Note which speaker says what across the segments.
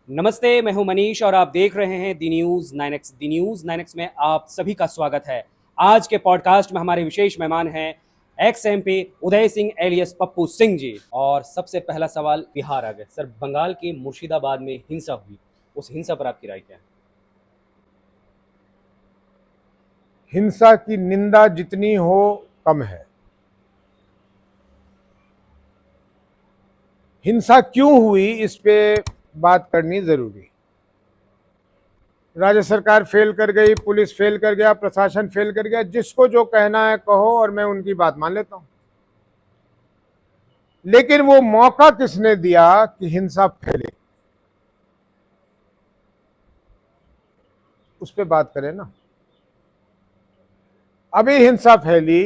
Speaker 1: नमस्ते, मैं हूं मनीष और आप देख रहे हैं दी न्यूज 9X। दी न्यूज 9X में आप सभी का स्वागत है। आज के पॉडकास्ट में हमारे विशेष मेहमान हैं x MP Uday Singh alias Pappu Singh ji. और सबसे पहला सवाल बिहार आ गए सर, बंगाल के मुर्शिदाबाद में हिंसा हुई, उस हिंसा पर आपकी राय क्या है?
Speaker 2: हिंसा की निंदा जितनी हो कम है। हिंसा क्यों हुई इस पे बात करनी जरूरी। राज्य सरकार फेल कर गई, पुलिस फेल कर गया, प्रशासन फेल कर गया। जिसको जो कहना है कहो और मैं उनकी बात मान लेता हूं, लेकिन वो मौका किसने दिया कि हिंसा फैले, उस पे बात करें ना। अभी हिंसा फैली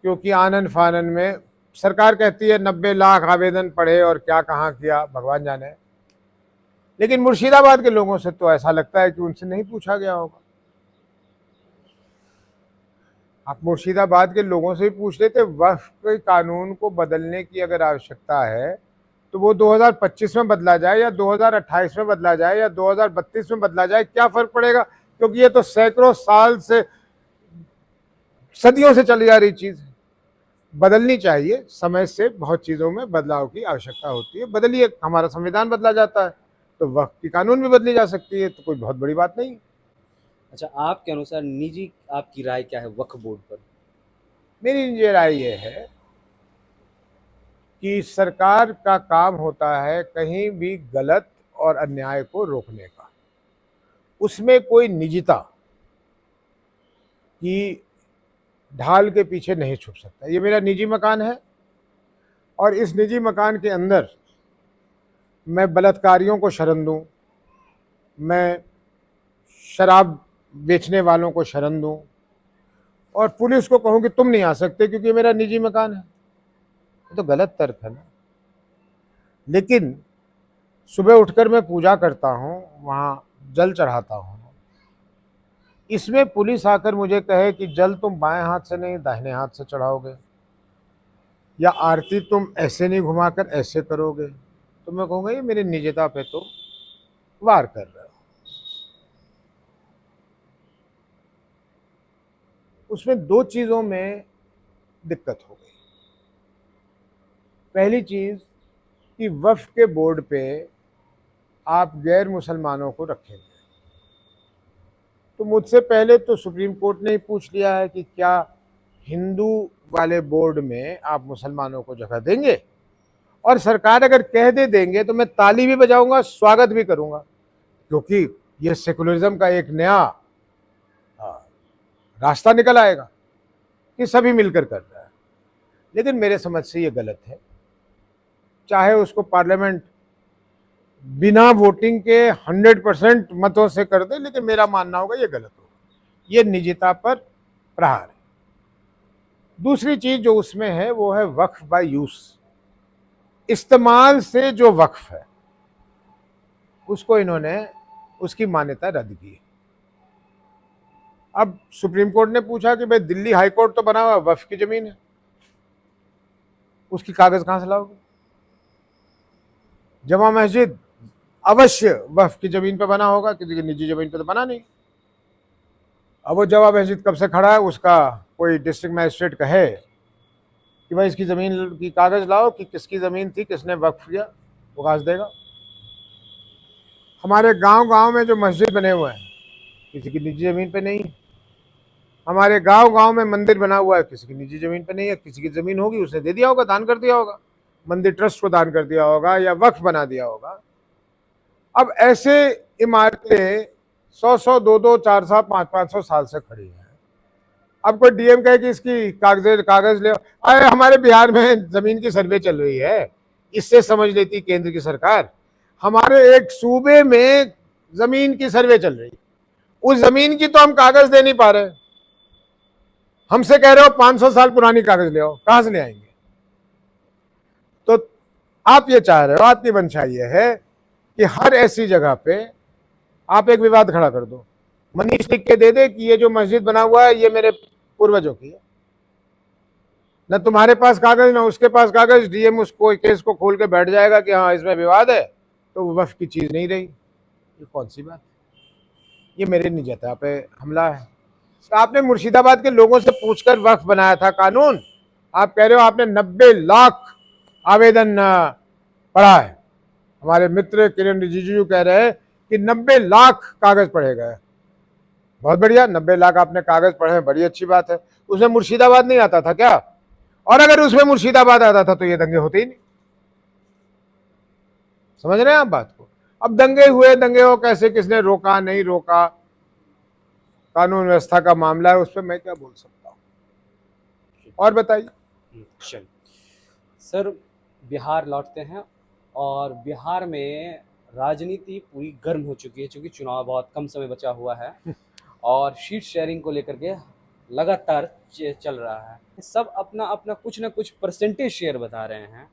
Speaker 2: क्योंकि आनन फानन में सरकार कहती है 90 लाख आवेदन पढ़े और क्या कहां किया भगवान जाने। लेकिन मुर्शिदाबाद के लोगों से तो ऐसा लगता है कि उनसे नहीं पूछा गया होगा। आप मुर्शिदाबाद के लोगों से ही पूछ लेते, वक्फ के कानून को बदलने की अगर आवश्यकता है तो वो 2025 में बदला जाए या 2028 में बदला जाए या 2032 में बदला जाए, क्या फर्क पड़ेगा? क्योंकि ये तो सैकड़ों साल से, सदियों से चली जा रही चीज है। बदलनी चाहिए, समय से बहुत चीजों में बदलाव की आवश्यकता होती है। बदलिए, हमारा संविधान बदला जाता है तो वक्फ की कानून भी बदली जा सकती है, तो कोई बहुत बड़ी बात नहीं।
Speaker 1: अच्छा, आपके अनुसार निजी आपकी राय क्या है वक्फ बोर्ड पर?
Speaker 2: मेरी ये राय ये है कि सरकार का काम होता है कहीं भी गलत और अन्याय को रोकने का। उसमें कोई निजता की ढाल के पीछे नहीं छुप सकता। ये मेरा निजी मकान है और इस निजी मकान के अंदर मैं बलात्कारियों को शरण दूं, मैं शराब बेचने वालों को शरण दूं और पुलिस को कहूं कि तुम नहीं आ सकते क्योंकि मेरा निजी मकान है, तो गलत तर्क है ना। लेकिन सुबह उठकर मैं पूजा करता हूँ, वहाँ जल चढ़ाता हूँ। इसमें पुलिस आकर मुझे कहे कि जल तुम बाएं हाथ से नहीं दाहिने हाथ से चढ़ाओगे, या आरती तुम ऐसे नहीं घुमाकर ऐसे करोगे, तो मैं कहूँगा ये मेरी निजता पे तो वार कर रहे हो। उसमें दो चीज़ों में दिक्कत हो गई। पहली चीज़ कि वक्फ के बोर्ड पे आप गैर मुसलमानों को रखेंगे, तो मुझसे पहले तो सुप्रीम कोर्ट ने ही पूछ लिया है कि क्या हिंदू वाले बोर्ड में आप मुसलमानों को जगह देंगे। और सरकार अगर कह दे देंगे तो मैं ताली भी बजाऊंगा, स्वागत भी करूंगा, क्योंकि ये सेकुलरिज्म का एक नया रास्ता निकल आएगा कि सभी मिलकर कर रहा है। लेकिन मेरे समझ से ये गलत है। चाहे उसको पार्लियामेंट बिना वोटिंग के 100% मतों से कर दे, लेकिन मेरा मानना होगा ये गलत होगा, ये निजता पर प्रहार है। दूसरी चीज जो उसमें है वो है वक्फ बाय यूज, इस्तेमाल से जो वक्फ है उसको इन्होंने उसकी मान्यता रद्द की। अब सुप्रीम कोर्ट ने पूछा कि भाई दिल्ली हाई कोर्ट तो बना हुआ वक्फ की जमीन है, उसकी कागज कहां से लाओगे? जमा मस्जिद अवश्य वक्फ की जमीन पे बना होगा, किसी की निजी जमीन पे तो बना नहीं। अब वो जमा मस्जिद कब से खड़ा है, उसका कोई डिस्ट्रिक्ट मजिस्ट्रेट कहे कि भाई इसकी जमीन की कागज लाओ कि किसकी जमीन थी, किसने वक्फ किया, वो कागज देगा। हमारे गांव गांव में जो मस्जिद बने हुए हैं किसी की निजी जमीन पे नहीं है। हमारे गांव गांव में मंदिर बना हुआ है, किसी की निजी जमीन पे नहीं है। किसी की जमीन होगी उसने दे दिया होगा, दान कर दिया होगा, मंदिर ट्रस्ट को दान कर दिया होगा या वक्फ बना दिया होगा। अब ऐसे इमारतें 100-100, 200, 400, 500 साल से खड़ी हैं। अब कोई डीएम कहे कि इसकी कागज ले, अरे हमारे बिहार में जमीन की सर्वे चल रही है, इससे समझ लेती केंद्र की सरकार। हमारे एक सूबे में जमीन की सर्वे चल रही है, उस जमीन की तो हम कागज दे नहीं पा रहे, हमसे कह रहे हो 500 साल पुरानी कागज ले आओ, कहां से ले आएंगे? तो आप ये चाह रहे हो, आपकी मंशा ये है कि हर ऐसी जगह पे आप एक विवाद खड़ा कर दो, मनीष लिख के दे दे कि ये जो मस्जिद बना हुआ है ये मेरे पूर्वजों की है। न तुम्हारे पास कागज न उसके पास कागज, डीएम उसको केस को खोल के बैठ जाएगा कि हाँ इसमें विवाद है, तो वो वफ़ की चीज़ नहीं रही। ये कौन सी बात? ये मेरे निजता पे हमला है। तो आपने मुर्शिदाबाद के लोगों से पूछकर वक्फ बनाया था कानून। आप कह रहे हो आपने 90 लाख आवेदन पढ़ा है। हमारे मित्र किरण रिजिजू कह रहे हैं कि 90 लाख कागज पढ़े गए। बहुत बढ़िया, 90 लाख आपने कागज पढ़े हैं, बड़ी अच्छी बात है। उसमें मुर्शिदाबाद नहीं आता था क्या? और अगर उसमें मुर्शिदाबाद आता था तो ये दंगे होते ही नहीं। समझ रहे हैं आप बात को? अब दंगे हुए, दंगे हो कैसे, किसने रोका नहीं रोका, कानून व्यवस्था का मामला है, उस पर मैं क्या बोल सकता हूँ। और बताइए।
Speaker 1: चल सर, बिहार लौटते हैं और बिहार में राजनीति पूरी गर्म हो चुकी है, क्योंकि चुनाव बहुत कम समय बचा हुआ है और सीट शेयरिंग को लेकर के लगातार चल रहा है। सब अपना अपना कुछ ना कुछ परसेंटेज शेयर बता रहे हैं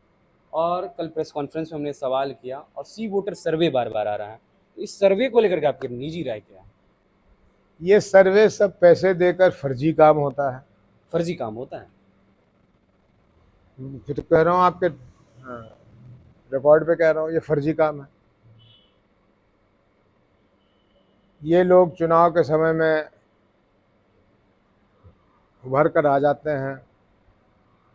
Speaker 1: और कल प्रेस कॉन्फ्रेंस में हमने सवाल किया और सी वोटर सर्वे बार बार आ रहा है। तो इस सर्वे को लेकर के आपकी निजी राय क्या है?
Speaker 2: ये सर्वे सब पैसे देकर फर्जी काम होता है।
Speaker 1: फर्जी काम होता है?
Speaker 2: फिर तो कह रहा हूँ आपके रिकॉर्ड पे कह रहा हूँ, ये फर्जी काम है। ये लोग चुनाव के समय में उभर कर आ जाते हैं,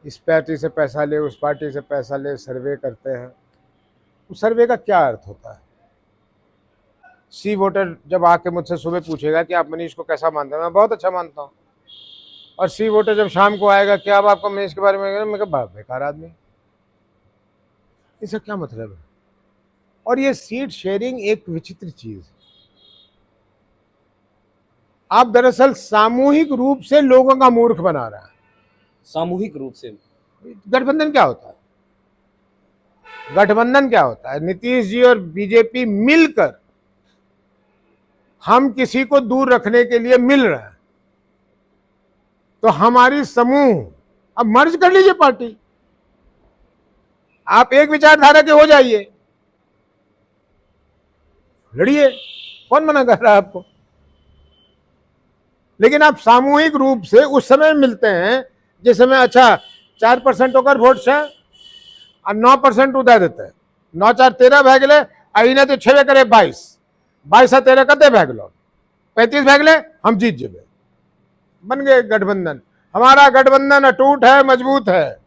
Speaker 2: इस पार्टी से पैसा ले, उस पार्टी से पैसा ले, सर्वे करते हैं। उस सर्वे का क्या अर्थ होता है? सी वोटर जब आके मुझसे सुबह पूछेगा कि आप मनीष को कैसा मानते हैं, मैं बहुत अच्छा मानता हूँ। और सी वोटर जब शाम को आएगा, क्या अब आपको मनीष के बारे में, मैं कहा बेकार आदमी, इसका क्या मतलब है? और ये सीट शेयरिंग एक विचित्र चीज है। आप दरअसल सामूहिक रूप से लोगों का मूर्ख बना रहा है।
Speaker 1: सामूहिक रूप से?
Speaker 2: गठबंधन क्या होता है? गठबंधन क्या होता है? नीतीश जी और बीजेपी मिलकर हम किसी को दूर रखने के लिए मिल रहे हैं। तो हमारी समूह, अब मर्ज कर लीजिए पार्टी, आप एक विचारधारा के हो जाइए, लड़िए, कौन मना कर रहा है आपको? लेकिन आप सामूहिक रूप से उस समय मिलते हैं जिस समय अच्छा 4% होकर वोट से और 9% उदा देते हैं। 9 4 13 भाग ले, अने तो 6 करे 22 22 13 कते भाग लो, 35 भाग ले, हम जीत जेबे, बन गए गठबंधन। हमारा गठबंधन अटूट है, मजबूत है।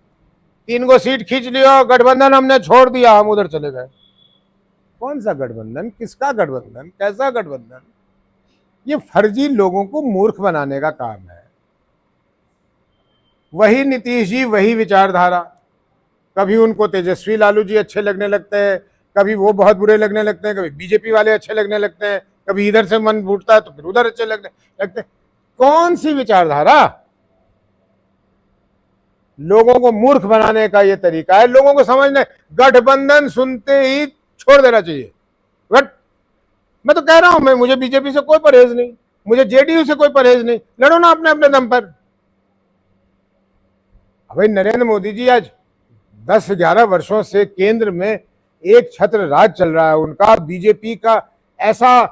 Speaker 2: 3 गो सीट खींच लियो, गठबंधन हमने छोड़ दिया, हम उधर चले गए। कौन सा गठबंधन? किसका गठबंधन? कैसा गठबंधन? ये फर्जी लोगों को मूर्ख बनाने का काम है। वही नीतीश जी, वही विचारधारा। कभी उनको तेजस्वी लालू जी अच्छे लगने लगते हैं, कभी वो बहुत बुरे लगने लगते हैं, कभी बीजेपी वाले अच्छे लगने लगते हैं, कभी इधर से मन फूटता है तो फिर उधर अच्छे लगने लगते हैं। कौन सी विचारधारा? लोगों को मूर्ख बनाने का ये तरीका है। लोगों को समझने, गठबंधन सुनते ही छोड़ देना चाहिए। मैं तो कह रहा हूं, मैं, मुझे बीजेपी से कोई परहेज नहीं, मुझे जेडीयू से कोई परहेज नहीं, लड़ो ना अपने अपने दम पर। भाई नरेंद्र मोदी जी आज 10-11 वर्षों से केंद्र में एक छत्र राज चल रहा है उनका। बीजेपी का ऐसा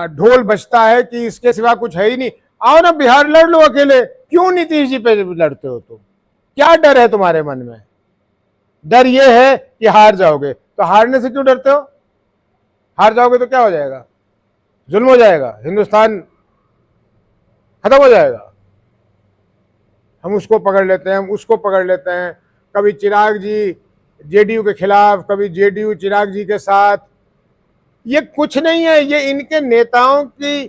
Speaker 2: ढोल बजता है कि इसके सिवा कुछ है ही नहीं। आओ ना बिहार लड़ लो अकेले, क्यों नीतीश जी पे लड़ते हो? तुम क्या डर है तुम्हारे मन में? डर ये है कि हार जाओगे, तो हारने से क्यों डरते हो? हार जाओगे तो क्या हो जाएगा? जुल्म हो जाएगा, हिंदुस्तान खत्म हो जाएगा। हम उसको पकड़ लेते हैं, हम उसको पकड़ लेते हैं। कभी चिराग जी जेडीयू के खिलाफ, कभी जेडीयू चिराग जी के साथ। ये कुछ नहीं है, ये इनके नेताओं की,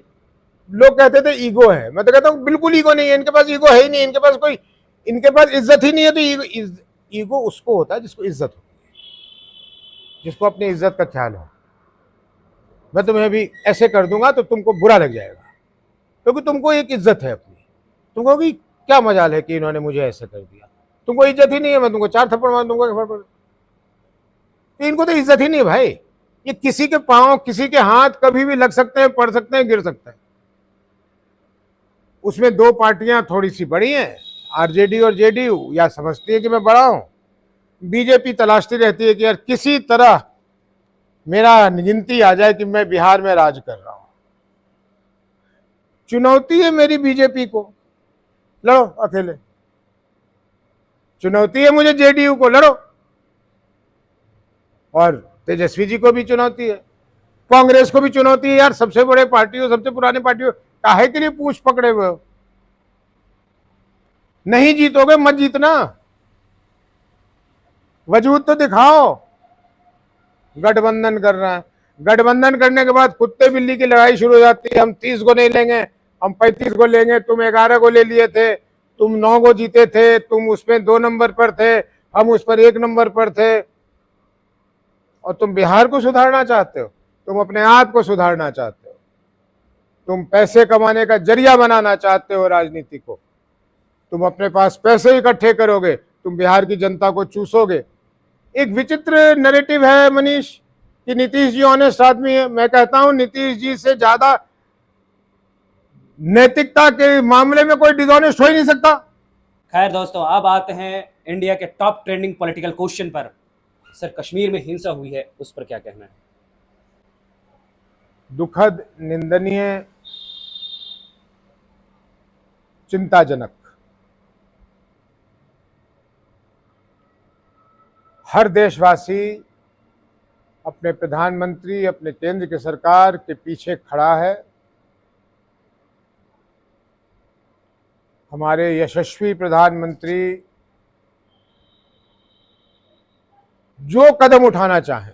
Speaker 2: लोग कहते थे ईगो है। मैं तो कहता हूं बिल्कुल ईगो नहीं है, इनके पास ईगो है ही नहीं। इनके पास कोई, इनके पास इज्जत ही नहीं है। तो ईगो उसको होता है जिसको इज्जत होती है, जिसको अपनी इज्जत का ख्याल हो। मैं तुम्हें भी ऐसे कर दूंगा तो तुमको बुरा लग जाएगा, क्योंकि तुमको एक इज्जत है अपनी। तुम कहोगी क्या मजाल है कि इन्होंने मुझे ऐसे कर दिया, तुमको इज्जत ही नहीं है, मैं तुमको 4 थप्पड़ मार दूंगा। तो इनको तो इज्जत ही नहीं है भाई। ये किसी के पांव, किसी के हाथ कभी भी लग सकते हैं, पड़ सकते हैं, गिर सकते हैं। उसमें 2 पार्टियां थोड़ी सी बड़ी हैं, आरजेडी और जेडीयू, या समझती है कि मैं बड़ा हूं। बीजेपी तलाशती रहती है कि यार किसी तरह मेरा गिनती आ जाए कि मैं बिहार में राज कर रहा हूं। चुनौती है मेरी बीजेपी को, लड़ो अकेले। चुनौती है मुझे जेडीयू को, लड़ो। और तेजस्वी जी को भी चुनौती है, कांग्रेस को भी चुनौती है। यार सबसे बड़े पार्टी हो, सबसे पुराने पार्टी हो, काहे के लिए पूछ पकड़े हुए हो? नहीं जीतोगे मत जीतना, वजूद तो दिखाओ। गठबंधन कर रहा है, गठबंधन करने के बाद कुत्ते बिल्ली की लड़ाई शुरू हो जाती है। हम 30 को नहीं लेंगे, हम 35 को लेंगे, तुम 11 को ले लिए थे, तुम 9 को जीते थे, तुम उसमें 2 नंबर पर थे, हम उस पर 1 नंबर पर थे। और तुम बिहार को सुधारना चाहते हो, तुम अपने आप को सुधारना चाहते हो, तुम पैसे कमाने का जरिया बनाना चाहते हो राजनीति को। तुम अपने पास पैसे इकट्ठे करोगे, तुम बिहार की जनता को चूसोगे। एक विचित्र नैरेटिव है मनीष कि नीतीश जी ऑनेस्ट आदमी है। मैं कहता हूं नीतीश जी से ज्यादा नैतिकता के मामले में कोई डिसऑनेस्ट हो ही नहीं सकता।
Speaker 1: खैर दोस्तों, अब आते हैं इंडिया के टॉप ट्रेंडिंग पॉलिटिकल क्वेश्चन पर। सर, कश्मीर में हिंसा हुई है, उस पर क्या कहना है?
Speaker 2: दुखद, निंदनीय, चिंताजनक। हर देशवासी अपने प्रधानमंत्री, अपने केंद्र की सरकार के पीछे खड़ा है। हमारे यशस्वी प्रधानमंत्री जो कदम उठाना चाहें,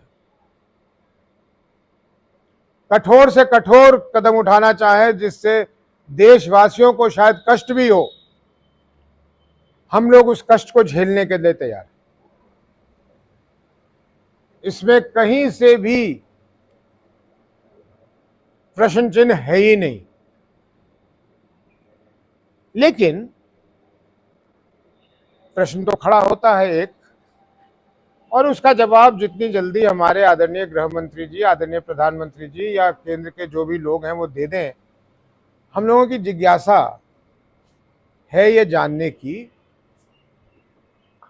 Speaker 2: कठोर से कठोर कदम उठाना चाहे, जिससे देशवासियों को शायद कष्ट भी हो, हम लोग उस कष्ट को झेलने के लिए तैयार हैं। इसमें कहीं से भी प्रश्न चिन्ह है ही नहीं। लेकिन प्रश्न तो खड़ा होता है एक, और उसका जवाब जितनी जल्दी हमारे आदरणीय गृह मंत्री जी, आदरणीय प्रधानमंत्री जी या केंद्र के जो भी लोग हैं वो दे दें। हम लोगों की जिज्ञासा है ये जानने की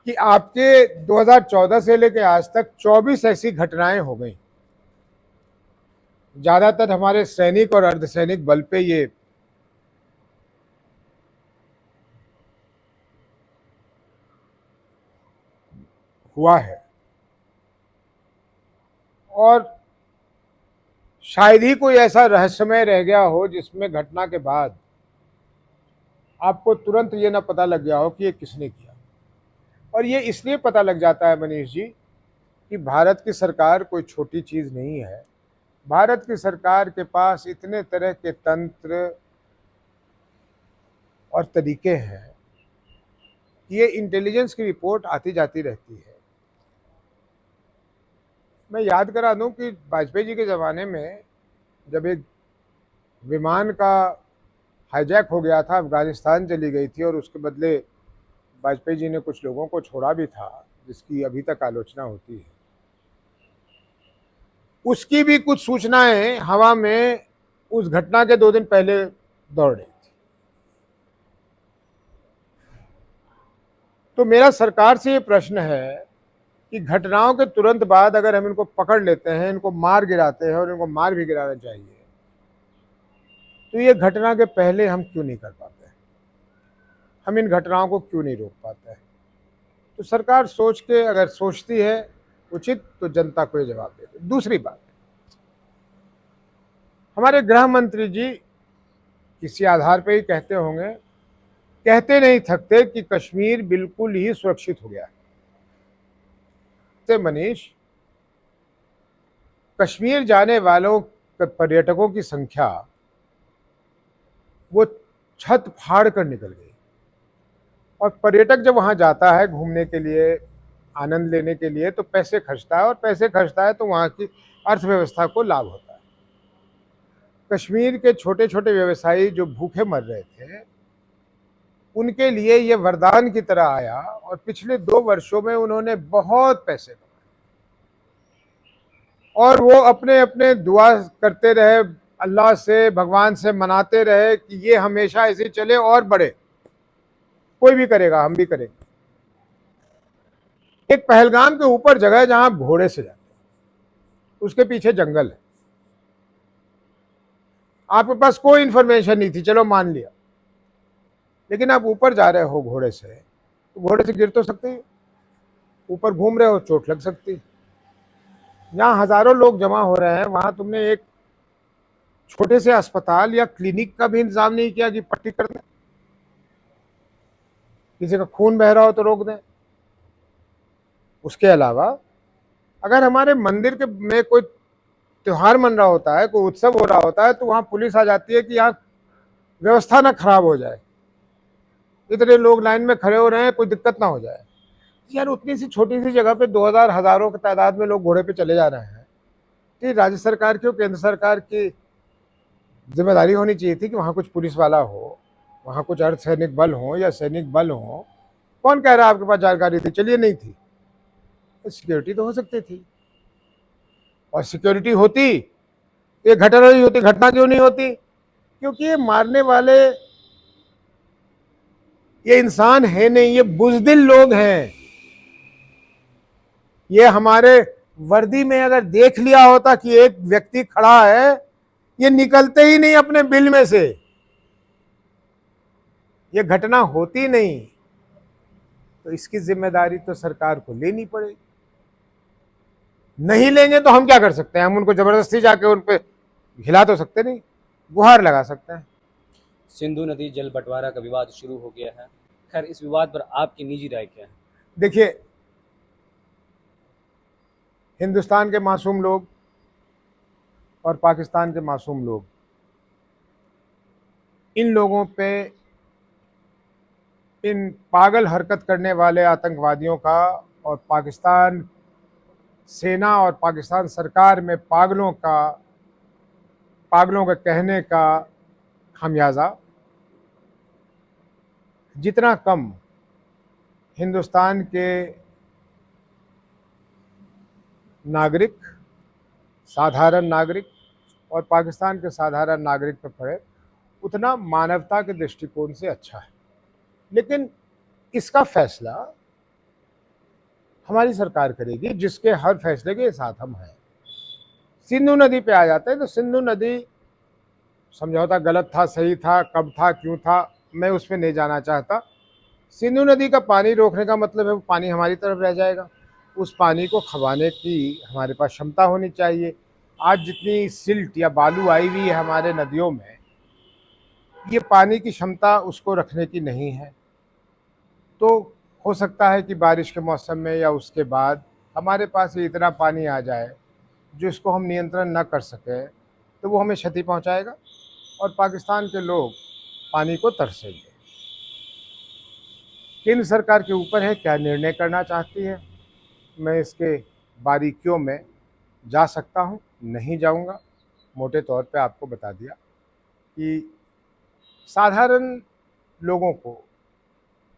Speaker 2: कि आपके 2014 से लेकर आज तक 24 ऐसी घटनाएं हो गई, ज्यादातर हमारे सैनिक और अर्धसैनिक बल पे ये हुआ है, और शायद ही कोई ऐसा रहस्यमय रह गया हो जिसमें घटना के बाद आपको तुरंत ये ना पता लग गया हो कि ये किसने किया। और ये इसलिए पता लग जाता है मनीष जी कि भारत की सरकार कोई छोटी चीज नहीं है। भारत की सरकार के पास इतने तरह के तंत्र और तरीके हैं कि ये इंटेलिजेंस की रिपोर्ट आती जाती रहती है। मैं याद करा दूं कि वाजपेयी जी के ज़माने में जब एक विमान का हाईजैक हो गया था, अफगानिस्तान चली गई थी, और उसके बदले वाजपेयी जी ने कुछ लोगों को छोड़ा भी था, जिसकी अभी तक आलोचना होती है। उसकी भी कुछ सूचनाएं हवा में उस घटना के 2 दिन पहले दौड़ रही थी। तो मेरा सरकार से ये प्रश्न है कि घटनाओं के तुरंत बाद अगर हम इनको पकड़ लेते हैं, इनको मार गिराते हैं, और इनको मार भी गिराना चाहिए, तो ये घटना के पहले हम क्यों नहीं कर पाते? हम इन घटनाओं को क्यों नहीं रोक पाते? तो सरकार सोच के, अगर सोचती है उचित, तो जनता को ये जवाब दे दे। दूसरी बात, हमारे गृह मंत्री जी किसी आधार पे ही कहते होंगे, कहते नहीं थकते कि कश्मीर बिल्कुल ही सुरक्षित हो गया है। से मनीष, कश्मीर जाने वालों पर्यटकों की संख्या वो छत फाड़ कर निकल गई। और पर्यटक जब वहां जाता है घूमने के लिए, आनंद लेने के लिए, तो पैसे खर्चता है, और पैसे खर्चता है तो वहां की अर्थव्यवस्था को लाभ होता है। कश्मीर के छोटे छोटे व्यवसायी जो भूखे मर रहे थे, उनके लिए ये वरदान की तरह आया, और पिछले 2 वर्षों में उन्होंने बहुत पैसे कमाए, और वो अपने अपने दुआ करते रहे, अल्लाह से, भगवान से मनाते रहे कि ये हमेशा ऐसे चले और बढ़े। कोई भी करेगा, हम भी करेंगे। एक पहलगाम के ऊपर जगह है जहां घोड़े से जाते हैं, उसके पीछे जंगल है। आपके पास कोई इंफॉर्मेशन नहीं थी, चलो मान लिया, लेकिन आप ऊपर जा रहे हो घोड़े से, तो घोड़े से गिर तो सकते हैं, ऊपर घूम रहे हो, चोट लग सकती है। जहाँ हजारों लोग जमा हो रहे हैं वहां तुमने एक छोटे से अस्पताल या क्लिनिक का भी इंतजाम नहीं किया कि पट्टी कर दें, किसी का खून बह रहा हो तो रोक दें। उसके अलावा अगर हमारे मंदिर के में कोई त्योहार मन रहा होता है, कोई उत्सव हो रहा होता है, तो वहां पुलिस आ जाती है कि यहाँ व्यवस्था ना खराब हो जाए, इतने लोग लाइन में खड़े हो रहे हैं, कोई दिक्कत ना हो जाए। यार उतनी सी छोटी सी जगह पे 2000 हजारों की तादाद में लोग घोड़े पे चले जा रहे हैं, कि राज्य सरकार की और केंद्र सरकार की जिम्मेदारी होनी चाहिए थी कि वहाँ कुछ पुलिस वाला हो, वहाँ कुछ अर्धसैनिक बल हो या सैनिक बल हो। कौन कह रहा है आपके पास जानकारी थी? चलिए नहीं थी, सिक्योरिटी तो हो सकती थी। और सिक्योरिटी होती, ये घटना नहीं होती। घटना क्यों नहीं होती? क्योंकि ये मारने वाले ये इंसान है नहीं, ये बुजदिल लोग हैं। ये हमारे वर्दी में अगर देख लिया होता कि एक व्यक्ति खड़ा है, ये निकलते ही नहीं अपने बिल में से, ये घटना होती नहीं। तो इसकी जिम्मेदारी तो सरकार को लेनी पड़ेगी। नहीं लेंगे तो हम क्या कर सकते हैं? हम उनको जबरदस्ती जाके उन पे हिला तो सकते नहीं, गुहार लगा सकते हैं।
Speaker 1: सिंधु नदी जल बंटवारा का विवाद शुरू हो गया है। खैर, इस विवाद पर आपकी निजी राय क्या है?
Speaker 2: देखिए, हिंदुस्तान के मासूम लोग और पाकिस्तान के मासूम लोग, इन लोगों पे, इन पागल हरकत करने वाले आतंकवादियों का और पाकिस्तान सेना और पाकिस्तान सरकार में पागलों के कहने का खामियाजा जितना कम हिंदुस्तान के नागरिक, साधारण नागरिक और पाकिस्तान के साधारण नागरिक पर पड़े, उतना मानवता के दृष्टिकोण से अच्छा है। लेकिन इसका फैसला हमारी सरकार करेगी, जिसके हर फैसले के साथ हम हैं। सिंधु नदी पे आ जाते हैं तो सिंधु नदी समझौता गलत था, सही था, कब था, क्यों था, मैं उसमें नहीं जाना चाहता। सिंधु नदी का पानी रोकने का मतलब है वो पानी हमारी तरफ रह जाएगा। उस पानी को खवाने की हमारे पास क्षमता होनी चाहिए। आज जितनी सिल्ट या बालू आई हुई है हमारे नदियों में, ये पानी की क्षमता उसको रखने की नहीं है। तो हो सकता है कि बारिश के मौसम में या उसके बाद हमारे पास ये इतना पानी आ जाए जो इसको हम नियंत्रण न कर सकें, तो वो हमें क्षति पहुंचाएगा और पाकिस्तान के लोग पानी को तरसेंगे। केंद्र सरकार के ऊपर है क्या निर्णय करना चाहती है। मैं इसके बारीकियों में जा सकता हूँ, नहीं जाऊँगा। मोटे तौर पे आपको बता दिया कि साधारण लोगों को,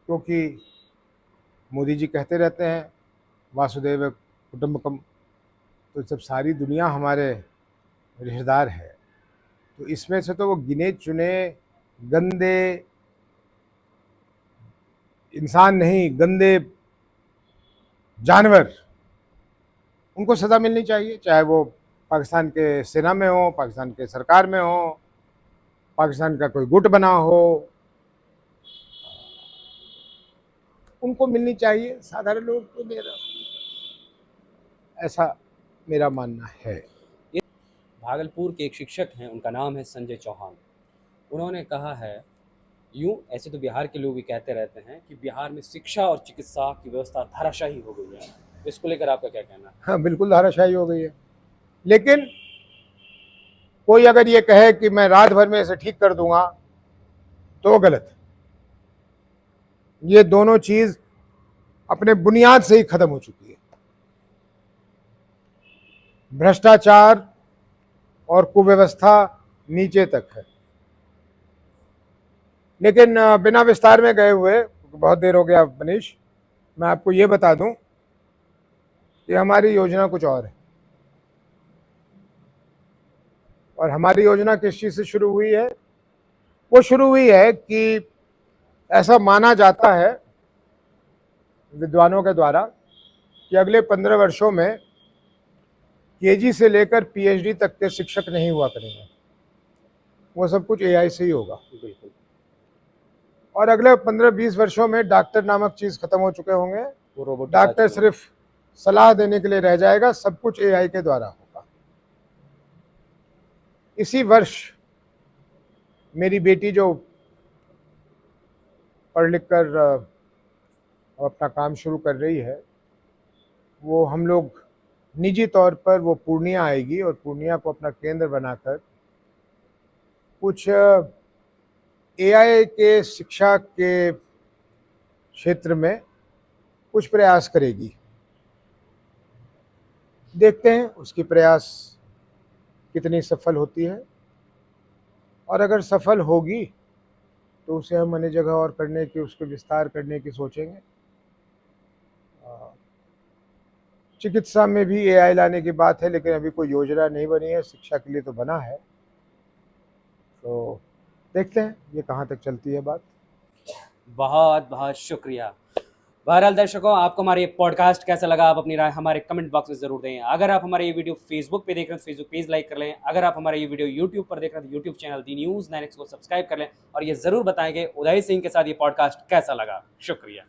Speaker 2: क्योंकि मोदी जी कहते रहते हैं वासुदेव कुटुंबकम, तो जब सारी दुनिया हमारे रिश्तेदार है, तो इसमें से तो वो गिने चुने गंदे इंसान नहीं, गंदे जानवर, उनको सज़ा मिलनी चाहिए। चाहे वो पाकिस्तान के सेना में हो, पाकिस्तान के सरकार में हो, पाकिस्तान का कोई गुट बना हो, उनको मिलनी चाहिए। साधारण लोग तो दे रहा, ऐसा मेरा मानना है।
Speaker 1: भागलपुर के एक शिक्षक हैं, उनका नाम है संजय चौहान। उन्होंने कहा है, यूं ऐसे तो बिहार के लोग भी कहते रहते हैं कि बिहार में शिक्षा और चिकित्सा की व्यवस्था धराशायी हो गई है। इसको लेकर आपका क्या कहना है?
Speaker 2: हाँ, बिल्कुल धाराशाही हो गई है। लेकिन कोई अगर ये कहे कि मैं रात भर में इसे ठीक कर दूंगा, तो वो गलत है। ये दोनों चीज अपने बुनियाद से ही खत्म हो चुकी है। भ्रष्टाचार और कुव्यवस्था नीचे तक है। लेकिन बिना विस्तार में गए हुए, बहुत देर हो गया मनीष, मैं आपको ये बता दूं कि हमारी योजना कुछ और है। और हमारी योजना किस चीज़ से शुरू हुई है? वो शुरू हुई है कि ऐसा माना जाता है विद्वानों के द्वारा कि अगले 15 वर्षों में केजी से लेकर पीएचडी तक के शिक्षक नहीं हुआ करेंगे, वो सब कुछ एआई से ही होगा।
Speaker 1: बिल्कुल।
Speaker 2: और अगले 15-20 वर्षों में डॉक्टर नामक चीज़ खत्म हो चुके होंगे।
Speaker 1: वो रोबोट
Speaker 2: डॉक्टर सिर्फ सलाह देने के लिए रह जाएगा, सब कुछ एआई के द्वारा होगा। इसी वर्ष मेरी बेटी जो पढ़ लिख कर अपना काम शुरू कर रही है, वो हम लोग निजी तौर पर वो पूर्णिया आएगी और पूर्णिया को अपना केंद्र बनाकर कुछ एआई के शिक्षा के क्षेत्र में कुछ प्रयास करेगी। देखते हैं उसकी प्रयास कितनी सफल होती है, और अगर सफल होगी तो उसे हम अन्य जगह और करने की, उसको विस्तार करने की सोचेंगे। चिकित्सा में भी एआई लाने की बात है, लेकिन अभी कोई योजना नहीं बनी है। शिक्षा के लिए तो बना है, तो देखते हैं ये कहाँ तक चलती है बात।
Speaker 1: बहुत बहुत शुक्रिया। बहरहाल दर्शकों, आपको हमारा ये पॉडकास्ट कैसा लगा, आप अपनी राय हमारे कमेंट बॉक्स में जरूर दें। अगर आप हमारे ये वीडियो फेसबुक पे देख रहे हैं तो फेसबुक पेज लाइक कर लें। अगर आप हमारा ये वीडियो यूट्यूब पर देख रहे हैं तो यूट्यूब चैनल दी न्यूज़ 9X को सब्सक्राइब कर लें, और ये जरूर बताएं कि उदय सिंह के साथ ये पॉडकास्ट कैसा लगा। शुक्रिया।